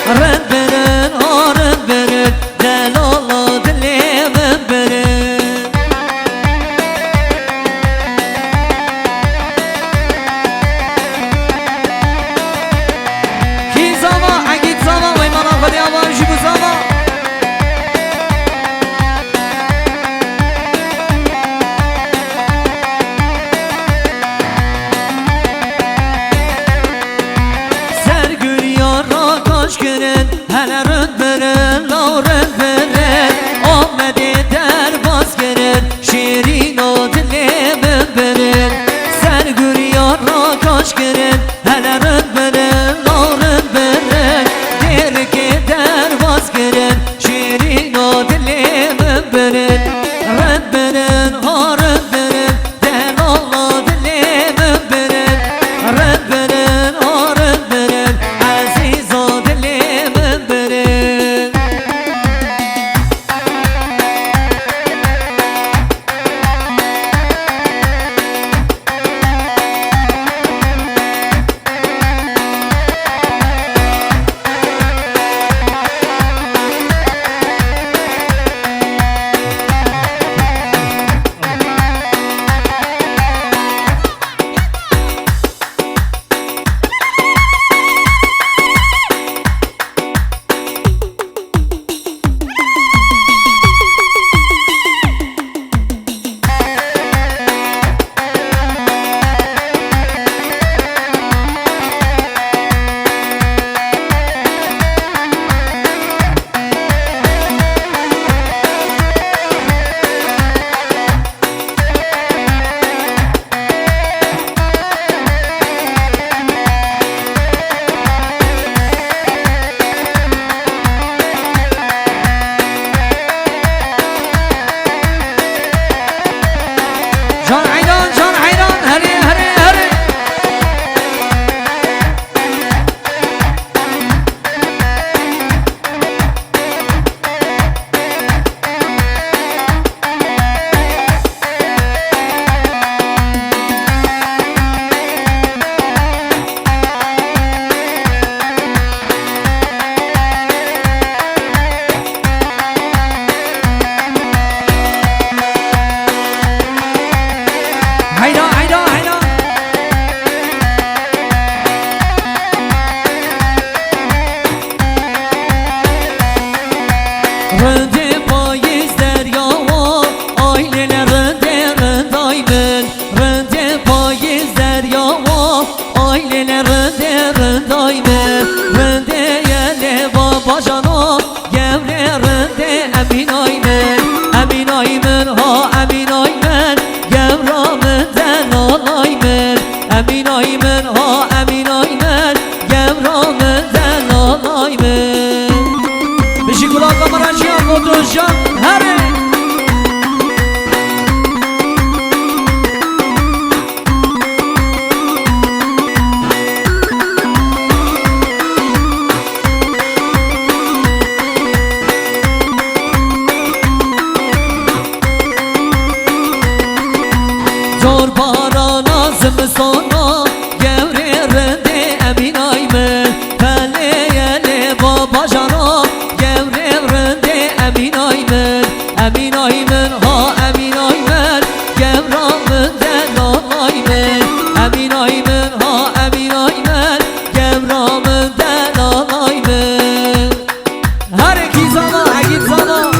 رد برن رد برن دلالا دلی من برن کی زما اگید زما وی مانا خودی آوام شبو زما Günün hele ründ verin, la ründ verin Ahmet'i derbaz gelin, şirin o dilimin verin Sergür yarla kaç günün hele ründ verin, la ründ verin Der ki derbaz gelin, şirin o dilimin verin Ründ verin, ha ründ verin, den Allah dilimin verin Ründ verin, ha ründ verin, aziz o Rende payız deryava aileler rende rendaymen Rende payız deryava aileler rende rendaymen Rende yele babacana gevre rende emin aymen Emin aymen ha emin aymen gevramın delalaymen Emin aymen ha emin aymen gevramın delalaymen Beşik kulakla maraşıya fotoğrafcan hare Zor para nazım sonra gevre rende emin aymen Peleyele babacana gevre rende emin aymen Emin aymen ha emin aymen gevramın delalaymen Emin aymen ha emin aymen gevramın delalaymen Her iki zana egit zana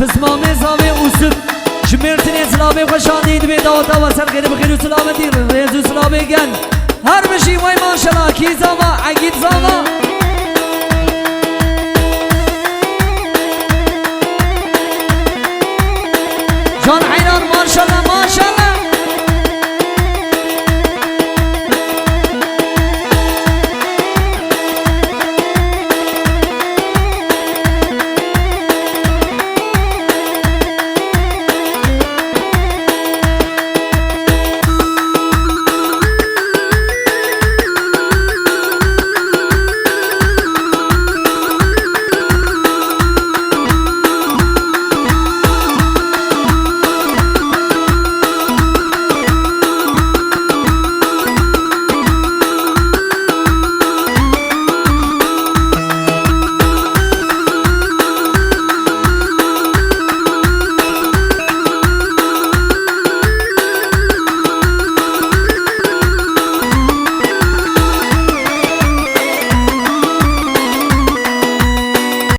تسمامي زامي وسب جميرتني سلامي خوشاني دبي داوتا وسر غير بخير وسلامتي ريزو سلامي جن هر بشي وای ما شلا کی زما عقید زما